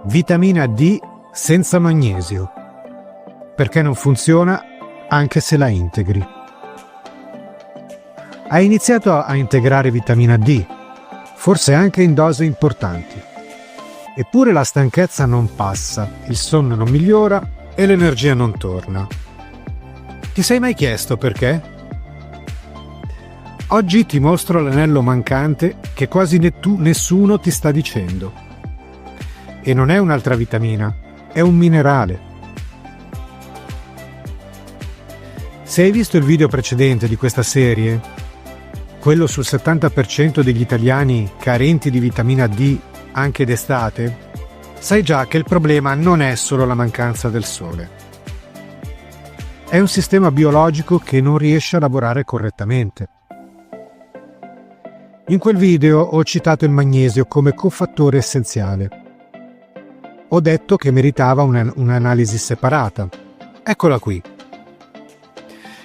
Vitamina D senza magnesio. Perché non funziona anche se la integri. Hai iniziato a integrare vitamina D, forse anche in dosi importanti. Eppure la stanchezza non passa, il sonno non migliora e l'energia non torna. Ti sei mai chiesto perché? Oggi ti mostro l'anello mancante che quasi nessuno ti sta dicendo. E non è un'altra vitamina, è un minerale. Se hai visto il video precedente di questa serie, quello sul 70% degli italiani carenti di vitamina D anche d'estate, sai già che il problema non è solo la mancanza del sole. È un sistema biologico che non riesce a lavorare correttamente. In quel video ho citato il magnesio come cofattore essenziale. Ho detto che meritava un'analisi separata. Eccola qui.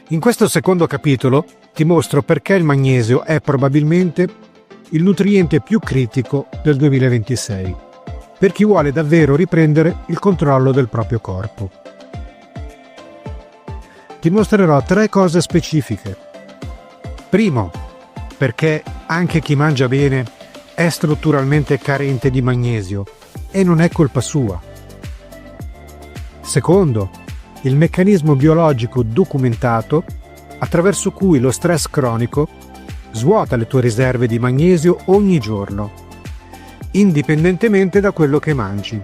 In questo secondo capitolo ti mostro perché il magnesio è probabilmente il nutriente più critico del 2026, per chi vuole davvero riprendere il controllo del proprio corpo. Ti mostrerò 3 cose specifiche. Primo, perché anche chi mangia bene è strutturalmente carente di magnesio e non è colpa sua. Secondo, il meccanismo biologico documentato attraverso cui lo stress cronico svuota le tue riserve di magnesio ogni giorno, indipendentemente da quello che mangi.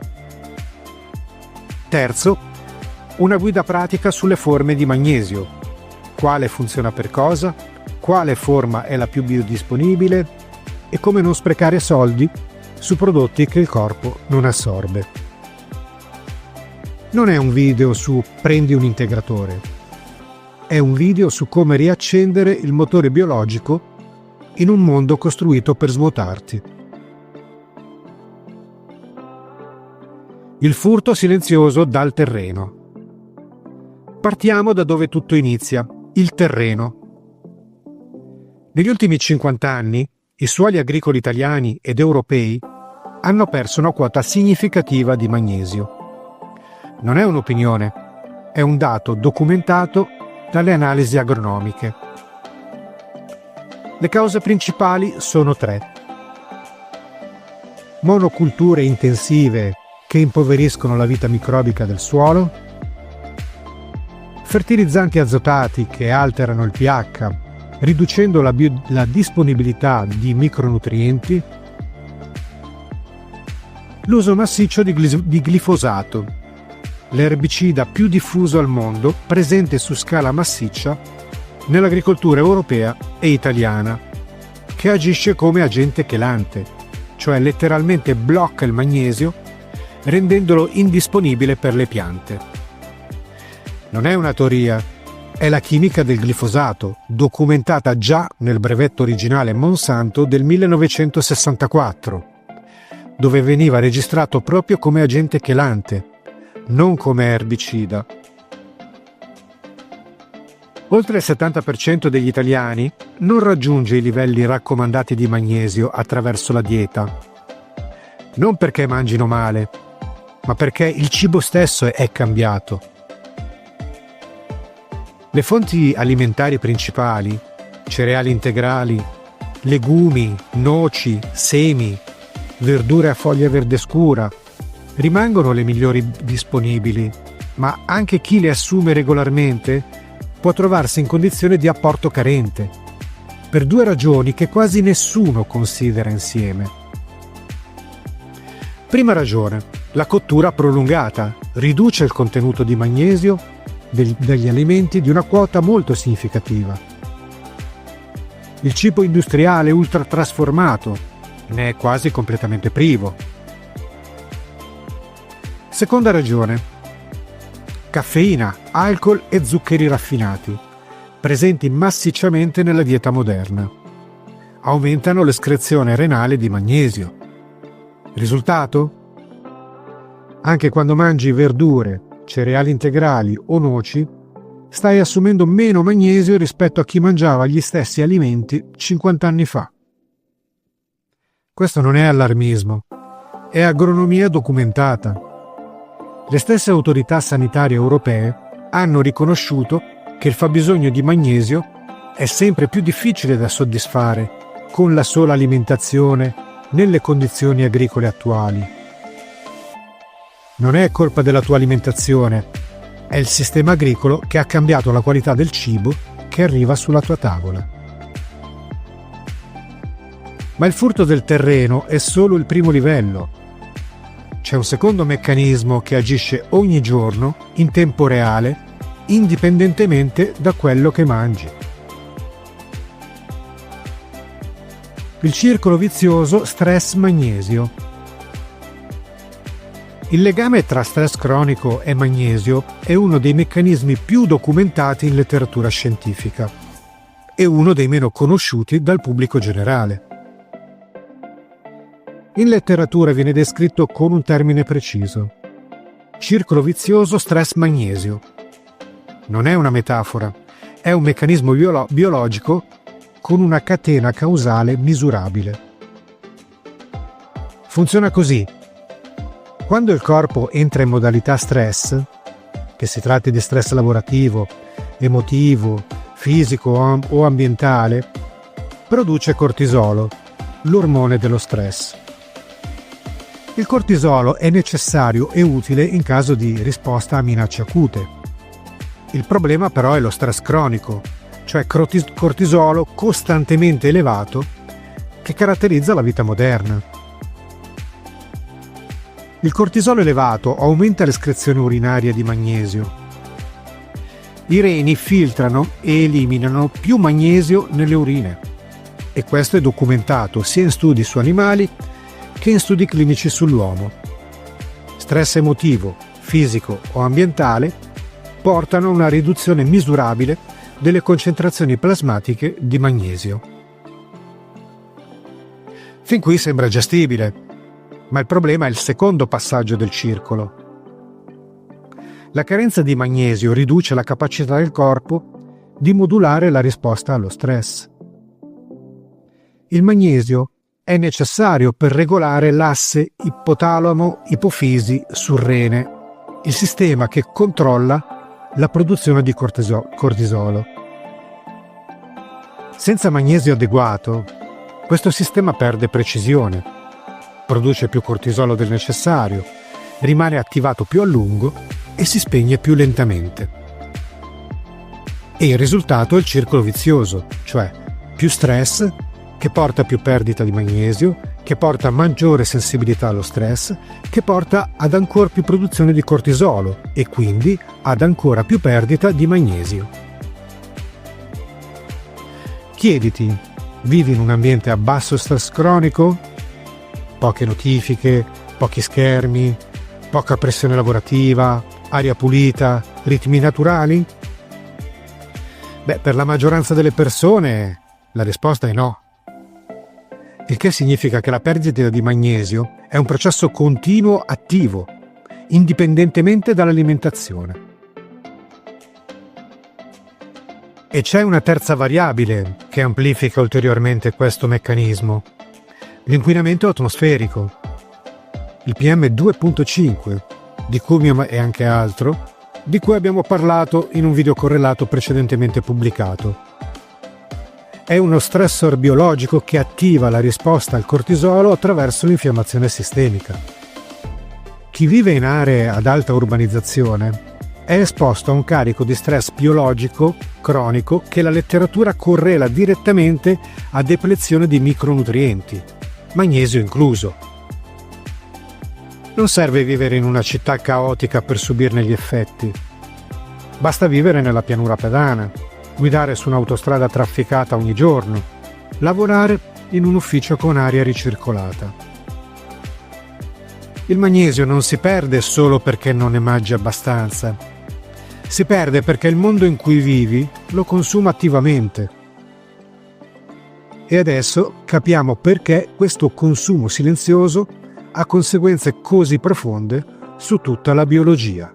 Terzo, una guida pratica sulle forme di magnesio. Quale funziona per cosa, quale forma è la più biodisponibile e come non sprecare soldi su prodotti che il corpo non assorbe. Non è un video su prendi un integratore, è un video su come riaccendere il motore biologico in un mondo costruito per svuotarti. Il furto silenzioso dal terreno. Partiamo da dove tutto inizia, il terreno. Negli ultimi 50 anni, i suoli agricoli italiani ed europei hanno perso una quota significativa di magnesio. Non è un'opinione, è un dato documentato dalle analisi agronomiche. Le cause principali sono 3. Monoculture intensive che impoveriscono la vita microbica del suolo, fertilizzanti azotati che alterano il pH, riducendo la disponibilità di micronutrienti, l'uso massiccio di glifosato, l'erbicida più diffuso al mondo, presente su scala massiccia nell'agricoltura europea e italiana, che agisce come agente chelante, cioè letteralmente blocca il magnesio, rendendolo indisponibile per le piante. Non è una teoria, è la chimica del glifosato, documentata già nel brevetto originale Monsanto del 1964, dove veniva registrato proprio come agente chelante, non come erbicida. Oltre il 70% degli italiani non raggiunge i livelli raccomandati di magnesio attraverso la dieta. Non perché mangino male, ma perché il cibo stesso è cambiato. Le fonti alimentari principali, cereali integrali, legumi, noci, semi, verdure a foglia verde scura, rimangono le migliori disponibili, ma anche chi le assume regolarmente può trovarsi in condizione di apporto carente, per 2 ragioni che quasi nessuno considera insieme. Prima ragione, la cottura prolungata riduce il contenuto di magnesio degli alimenti di una quota molto significativa. Il cibo industriale ultratrasformato ne è quasi completamente privo. Seconda ragione, caffeina, alcol e zuccheri raffinati, presenti massicciamente nella dieta moderna. Aumentano l'escrezione renale di magnesio. Risultato? Anche quando mangi verdure, cereali integrali o noci, stai assumendo meno magnesio rispetto a chi mangiava gli stessi alimenti 50 anni fa. Questo non è allarmismo, è agronomia documentata. Le stesse autorità sanitarie europee hanno riconosciuto che il fabbisogno di magnesio è sempre più difficile da soddisfare con la sola alimentazione nelle condizioni agricole attuali. Non è colpa della tua alimentazione, è il sistema agricolo che ha cambiato la qualità del cibo che arriva sulla tua tavola. Ma il furto del terreno è solo il primo livello. C'è un secondo meccanismo che agisce ogni giorno, in tempo reale, indipendentemente da quello che mangi. Il circolo vizioso stress-magnesio. Il legame tra stress cronico e magnesio è uno dei meccanismi più documentati in letteratura scientifica e uno dei meno conosciuti dal pubblico generale. In letteratura viene descritto con un termine preciso: circolo vizioso stress-magnesio. Non è una metafora, è un meccanismo biologico con una catena causale misurabile. Funziona così. Quando il corpo entra in modalità stress, che si tratti di stress lavorativo, emotivo, fisico o ambientale, produce cortisolo, l'ormone dello stress. Il cortisolo è necessario e utile in caso di risposta a minacce acute. Il problema però è lo stress cronico, cioè cortisolo costantemente elevato che caratterizza la vita moderna. Il cortisolo elevato aumenta l'escrezione urinaria di magnesio. I reni filtrano e eliminano più magnesio nelle urine e questo è documentato sia in studi su animali che in studi clinici sull'uomo. Stress emotivo, fisico o ambientale portano a una riduzione misurabile delle concentrazioni plasmatiche di magnesio. Fin qui sembra gestibile, ma il problema è il secondo passaggio del circolo. La carenza di magnesio riduce la capacità del corpo di modulare la risposta allo stress. Il magnesio è necessario per regolare l'asse ipotalamo-ipofisi-surrene, il sistema che controlla la produzione di cortisolo. Senza magnesio adeguato, questo sistema perde precisione, produce più cortisolo del necessario, rimane attivato più a lungo e si spegne più lentamente. E il risultato è il circolo vizioso, cioè più stress che porta a più perdita di magnesio, che porta a maggiore sensibilità allo stress, che porta ad ancora più produzione di cortisolo e quindi ad ancora più perdita di magnesio. Chiediti, vivi in un ambiente a basso stress cronico? Poche notifiche, pochi schermi, poca pressione lavorativa, aria pulita, ritmi naturali? Per la maggioranza delle persone la risposta è no. Il che significa che la perdita di magnesio è un processo continuo attivo, indipendentemente dall'alimentazione. E c'è una terza variabile che amplifica ulteriormente questo meccanismo: l'inquinamento atmosferico. Il PM2.5, di cui e anche altro, di cui abbiamo parlato in un video correlato precedentemente pubblicato. È uno stressor biologico che attiva la risposta al cortisolo attraverso l'infiammazione sistemica. Chi vive in aree ad alta urbanizzazione è esposto a un carico di stress biologico cronico che la letteratura correla direttamente a deplezione di micronutrienti, magnesio incluso. Non serve vivere in una città caotica per subirne gli effetti. Basta vivere nella pianura padana, guidare su un'autostrada trafficata ogni giorno, lavorare in un ufficio con aria ricircolata. Il magnesio non si perde solo perché non ne mangi abbastanza. Si perde perché il mondo in cui vivi lo consuma attivamente. E adesso capiamo perché questo consumo silenzioso ha conseguenze così profonde su tutta la biologia.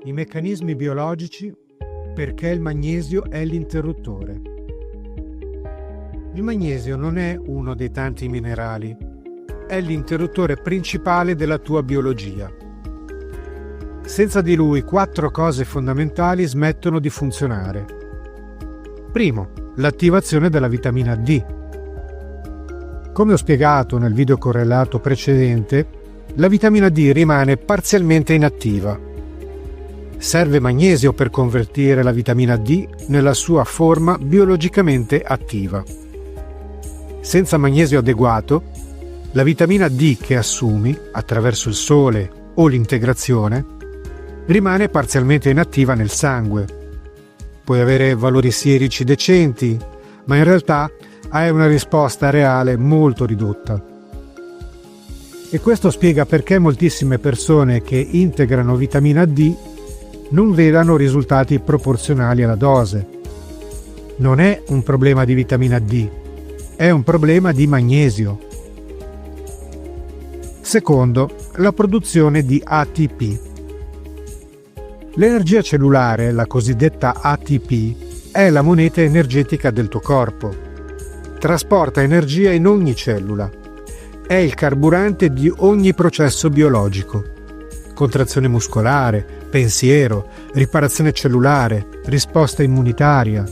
I meccanismi biologici Perché il magnesio è l'interruttore. Il magnesio non è uno dei tanti minerali, è l'interruttore principale della tua biologia. Senza di lui 4 cose fondamentali smettono di funzionare. Primo, l'attivazione della vitamina D. Come ho spiegato nel video correlato precedente, la vitamina D rimane parzialmente inattiva. Serve magnesio per convertire la vitamina D nella sua forma biologicamente attiva. Senza magnesio adeguato, la vitamina D che assumi attraverso il sole o l'integrazione rimane parzialmente inattiva nel sangue. Puoi avere valori sierici decenti, ma in realtà hai una risposta reale molto ridotta. E questo spiega perché moltissime persone che integrano vitamina D non vedano risultati proporzionali alla dose. Non è un problema di vitamina D, è un problema di magnesio. Secondo, la produzione di ATP. L'energia cellulare, la cosiddetta ATP, è la moneta energetica del tuo corpo. Trasporta energia in ogni cellula. È il carburante di ogni processo biologico. Contrazione muscolare, pensiero, riparazione cellulare, risposta immunitaria.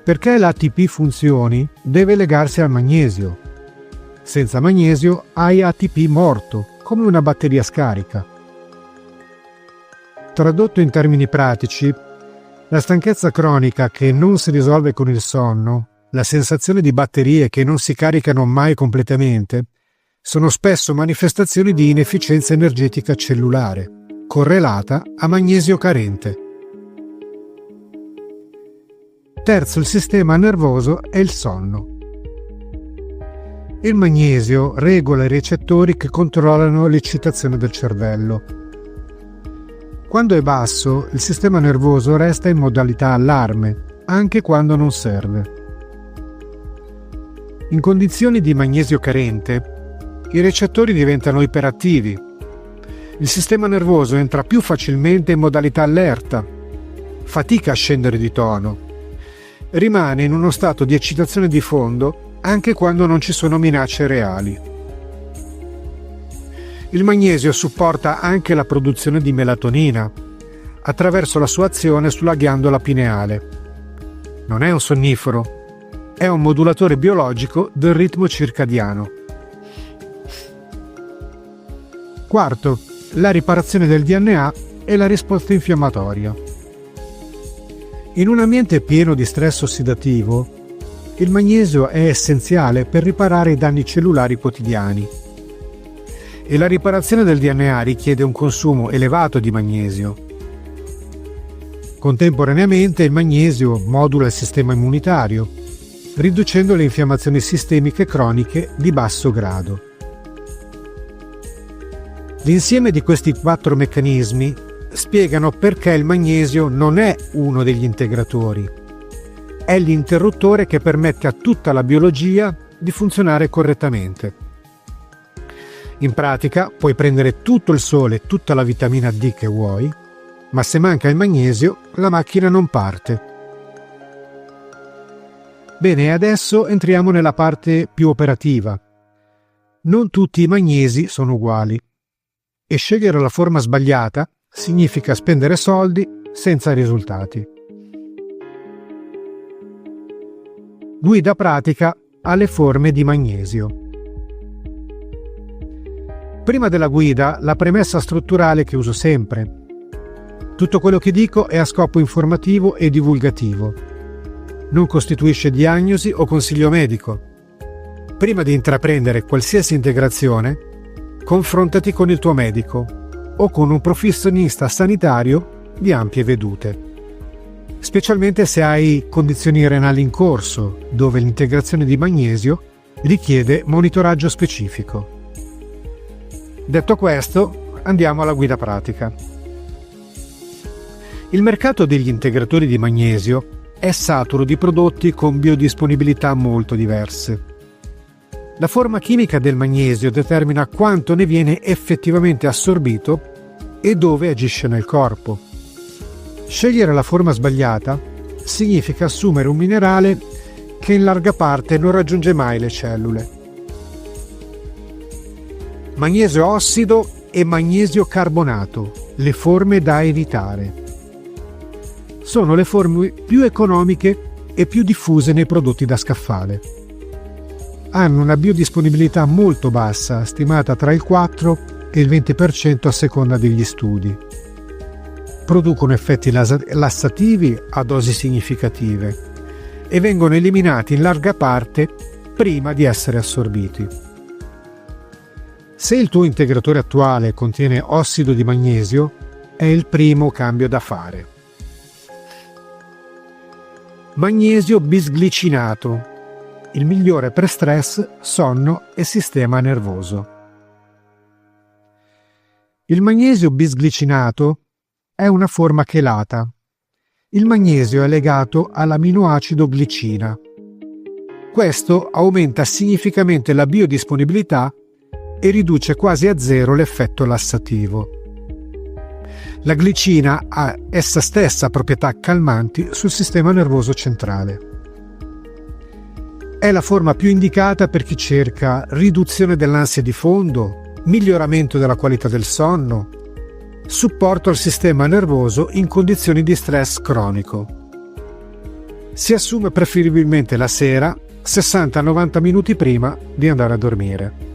Perché l'ATP funzioni, deve legarsi al magnesio. Senza magnesio hai ATP morto, come una batteria scarica. Tradotto in termini pratici, la stanchezza cronica che non si risolve con il sonno, la sensazione di batterie che non si caricano mai completamente, sono spesso manifestazioni di inefficienza energetica cellulare, correlata a magnesio carente. Terzo, il sistema nervoso e il sonno. Il magnesio regola i recettori che controllano l'eccitazione del cervello. Quando è basso, il sistema nervoso resta in modalità allarme, anche quando non serve. In condizioni di magnesio carente, i recettori diventano iperattivi. Il sistema nervoso entra più facilmente in modalità allerta, fatica a scendere di tono, rimane in uno stato di eccitazione di fondo anche quando non ci sono minacce reali. Il magnesio supporta anche la produzione di melatonina attraverso la sua azione sulla ghiandola pineale. Non è un sonnifero, è un modulatore biologico del ritmo circadiano. Quarto, la riparazione del DNA e la risposta infiammatoria. In un ambiente pieno di stress ossidativo, il magnesio è essenziale per riparare i danni cellulari quotidiani. E la riparazione del DNA richiede un consumo elevato di magnesio. Contemporaneamente il magnesio modula il sistema immunitario, riducendo le infiammazioni sistemiche croniche di basso grado. L'insieme di questi 4 meccanismi spiegano perché il magnesio non è uno degli integratori. È l'interruttore che permette a tutta la biologia di funzionare correttamente. In pratica puoi prendere tutto il sole e tutta la vitamina D che vuoi, ma se manca il magnesio la macchina non parte. Bene, adesso entriamo nella parte più operativa. Non tutti i magnesi sono uguali e scegliere la forma sbagliata significa spendere soldi senza risultati. Guida pratica alle forme di magnesio. Prima della guida, la premessa strutturale che uso sempre. Tutto quello che dico è a scopo informativo e divulgativo. Non costituisce diagnosi o consiglio medico. Prima di intraprendere qualsiasi integrazione, confrontati con il tuo medico o con un professionista sanitario di ampie vedute. Specialmente se hai condizioni renali in corso, dove l'integrazione di magnesio richiede monitoraggio specifico. Detto questo, andiamo alla guida pratica. Il mercato degli integratori di magnesio è saturo di prodotti con biodisponibilità molto diverse. La forma chimica del magnesio determina quanto ne viene effettivamente assorbito e dove agisce nel corpo. Scegliere la forma sbagliata significa assumere un minerale che in larga parte non raggiunge mai le cellule. Magnesio ossido e magnesio carbonato, le forme da evitare. Sono le forme più economiche e più diffuse nei prodotti da scaffale. Hanno una biodisponibilità molto bassa, stimata tra il 4 e il 20% a seconda degli studi. Producono effetti lassativi a dosi significative e vengono eliminati in larga parte prima di essere assorbiti. Se il tuo integratore attuale contiene ossido di magnesio, è il primo cambio da fare. Magnesio bisglicinato, il migliore per stress, sonno e sistema nervoso. Il magnesio bisglicinato è una forma chelata. Il magnesio è legato all'aminoacido glicina. Questo aumenta significativamente la biodisponibilità e riduce quasi a zero l'effetto lassativo. La glicina ha essa stessa proprietà calmanti sul sistema nervoso centrale. È la forma più indicata per chi cerca riduzione dell'ansia di fondo, miglioramento della qualità del sonno, supporto al sistema nervoso in condizioni di stress cronico. Si assume preferibilmente la sera, 60-90 minuti prima di andare a dormire.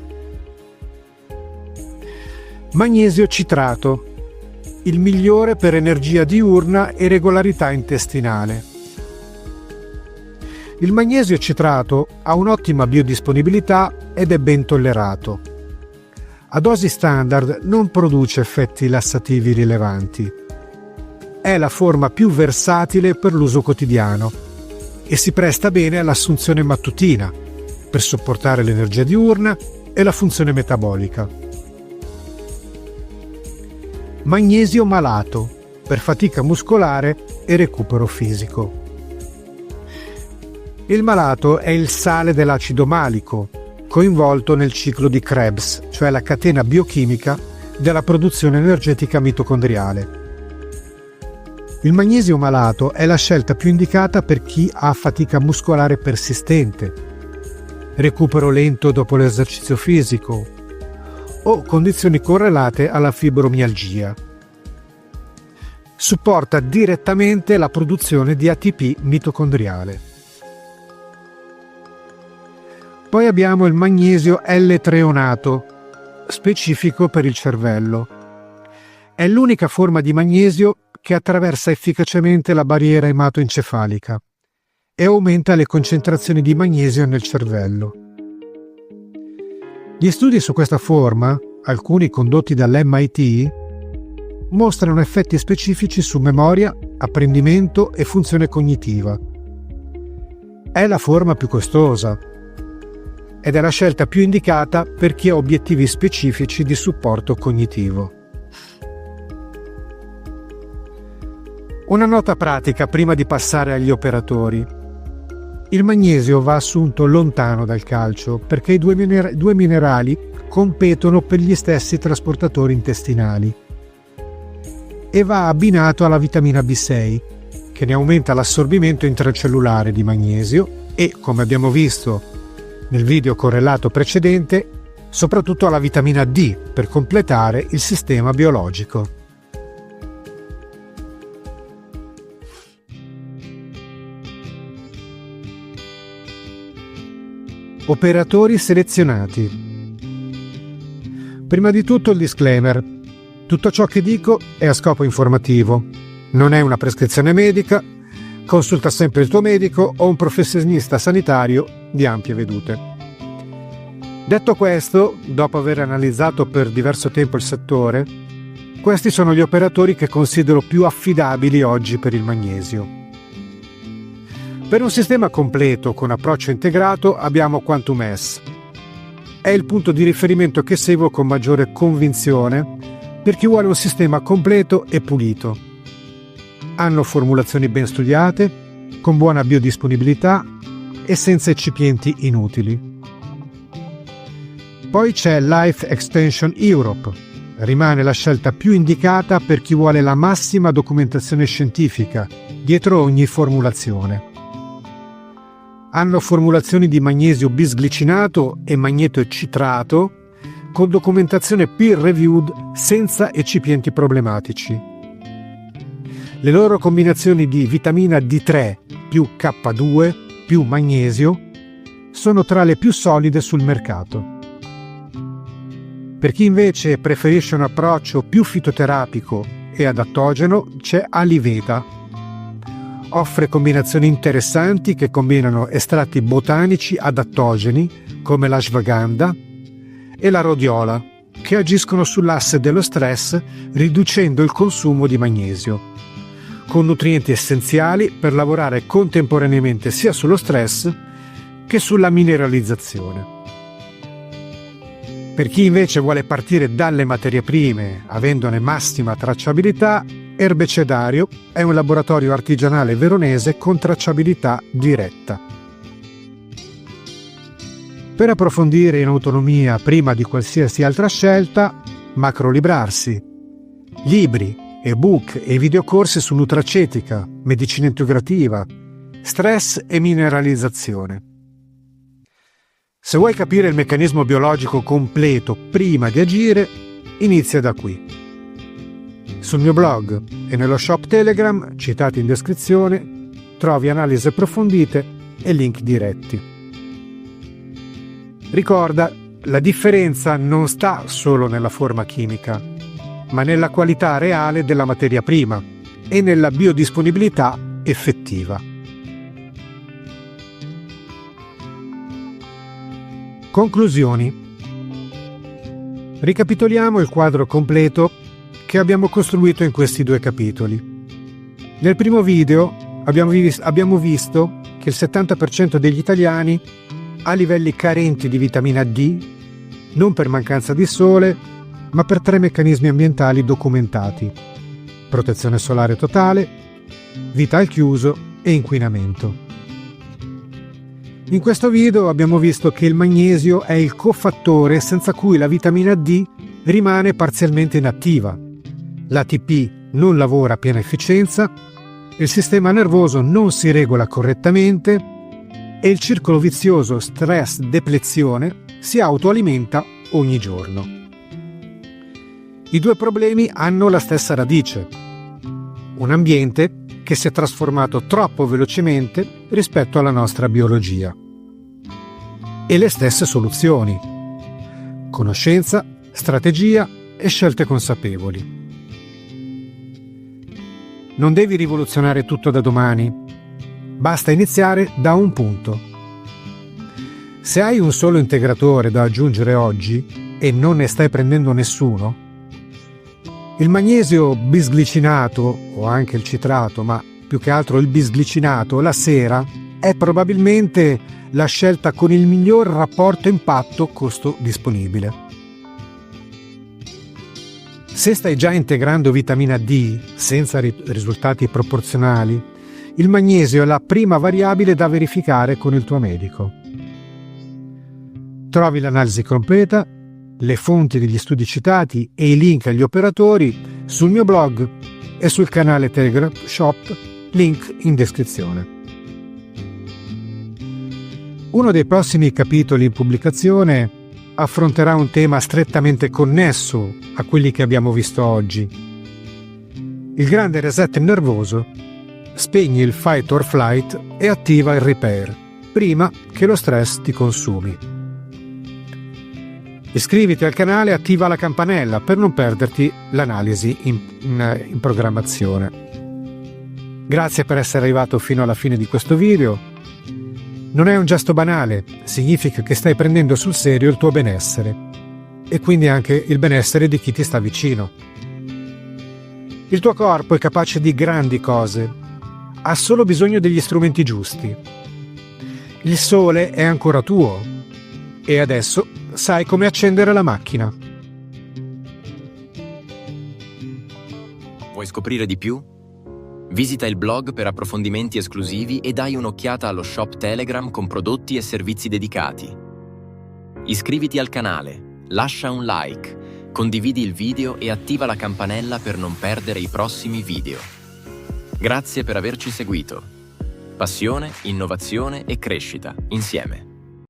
Magnesio citrato, il migliore per energia diurna e regolarità intestinale. Il magnesio citrato ha un'ottima biodisponibilità ed è ben tollerato. A dosi standard non produce effetti lassativi rilevanti. È la forma più versatile per l'uso quotidiano e si presta bene all'assunzione mattutina per supportare l'energia diurna e la funzione metabolica. Magnesio malato, per fatica muscolare e recupero fisico. Il malato è il sale dell'acido malico, coinvolto nel ciclo di Krebs, cioè la catena biochimica della produzione energetica mitocondriale. Il magnesio malato è la scelta più indicata per chi ha fatica muscolare persistente, recupero lento dopo l'esercizio fisico o condizioni correlate alla fibromialgia. Supporta direttamente la produzione di ATP mitocondriale. Poi abbiamo il magnesio L-treonato, specifico per il cervello. È l'unica forma di magnesio che attraversa efficacemente la barriera ematoencefalica e aumenta le concentrazioni di magnesio nel cervello. Gli studi su questa forma, alcuni condotti dall'MIT, mostrano effetti specifici su memoria, apprendimento e funzione cognitiva. È la forma più costosa ed è la scelta più indicata per chi ha obiettivi specifici di supporto cognitivo. Una nota pratica prima di passare agli operatori. Il magnesio va assunto lontano dal calcio perché i due minerali competono per gli stessi trasportatori intestinali e va abbinato alla vitamina B6, che ne aumenta l'assorbimento intracellulare di magnesio e, come abbiamo visto nel video correlato precedente, soprattutto alla vitamina D per completare il sistema biologico. Operatori selezionati. Prima di tutto il disclaimer. Tutto ciò che dico è a scopo informativo. Non è una prescrizione medica. Consulta sempre il tuo medico o un professionista sanitario di ampie vedute. Detto questo, dopo aver analizzato per diverso tempo il settore, questi sono gli operatori che considero più affidabili oggi per il magnesio. Per un sistema completo con approccio integrato abbiamo Quantum S. È il punto di riferimento che seguo con maggiore convinzione per chi vuole un sistema completo e pulito. Hanno formulazioni ben studiate, con buona biodisponibilità e senza eccipienti inutili. Poi c'è Life Extension Europe, rimane la scelta più indicata per chi vuole la massima documentazione scientifica dietro ogni formulazione. Hanno formulazioni di magnesio bisglicinato e magneto citrato con documentazione peer-reviewed senza eccipienti problematici. Le loro combinazioni di vitamina D3 più K2 più magnesio sono tra le più solide sul mercato. Per chi invece preferisce un approccio più fitoterapico e adattogeno c'è Aliveda. Offre combinazioni interessanti che combinano estratti botanici adattogeni come l'ashwagandha e la rhodiola, che agiscono sull'asse dello stress riducendo il consumo di magnesio, con nutrienti essenziali per lavorare contemporaneamente sia sullo stress che sulla mineralizzazione. Per chi invece vuole partire dalle materie prime, avendone massima tracciabilità, Erbecedario è un laboratorio artigianale veronese con tracciabilità diretta. Per approfondire in autonomia prima di qualsiasi altra scelta, Macrolibrarsi. Libri, ebook e videocorsi su nutracetica, medicina integrativa, stress e mineralizzazione. Se vuoi capire il meccanismo biologico completo prima di agire, inizia da qui. Sul mio blog e nello shop Telegram, citati in descrizione, trovi analisi approfondite e link diretti. Ricorda, la differenza non sta solo nella forma chimica, ma nella qualità reale della materia prima e nella biodisponibilità effettiva. Conclusioni. Ricapitoliamo il quadro completo che abbiamo costruito in questi 2 capitoli. Nel primo video abbiamo visto che il 70% degli italiani ha livelli carenti di vitamina D, non per mancanza di sole, ma per 3 meccanismi ambientali documentati: protezione solare totale, vita al chiuso e inquinamento. In questo video abbiamo visto che il magnesio è il cofattore senza cui la vitamina D rimane parzialmente inattiva, l'ATP non lavora a piena efficienza, il sistema nervoso non si regola correttamente e il circolo vizioso stress-deplezione si autoalimenta ogni giorno. I 2 problemi hanno la stessa radice: un ambiente che si è trasformato troppo velocemente rispetto alla nostra biologia. E le stesse soluzioni: conoscenza, strategia e scelte consapevoli. Non devi rivoluzionare tutto da domani, basta iniziare da un punto. Se hai un solo integratore da aggiungere oggi e non ne stai prendendo nessuno, il magnesio bisglicinato o anche il citrato, ma più che altro il bisglicinato, la sera è probabilmente la scelta con il miglior rapporto impatto-costo disponibile. Se stai già integrando vitamina D senza risultati proporzionali, il magnesio è la prima variabile da verificare con il tuo medico. Trovi l'analisi completa, le fonti degli studi citati e i link agli operatori sul mio blog e sul canale Telegram Shop, link in descrizione. Uno dei prossimi capitoli in pubblicazione affronterà un tema strettamente connesso a quelli che abbiamo visto oggi. Il grande reset nervoso spegne il fight or flight e attiva il repair prima che lo stress ti consumi. Iscriviti al canale e attiva la campanella per non perderti l'analisi in programmazione. Grazie per essere arrivato fino alla fine di questo video. Non è un gesto banale, significa che stai prendendo sul serio il tuo benessere e quindi anche il benessere di chi ti sta vicino. Il tuo corpo è capace di grandi cose, ha solo bisogno degli strumenti giusti. Il sole è ancora tuo e adesso sai come accendere la macchina. Vuoi scoprire di più? Visita il blog per approfondimenti esclusivi e dai un'occhiata allo shop Telegram con prodotti e servizi dedicati. Iscriviti al canale, lascia un like Condividi il video e attiva la campanella per non perdere i prossimi video. Grazie per averci seguito. Passione, innovazione e crescita insieme.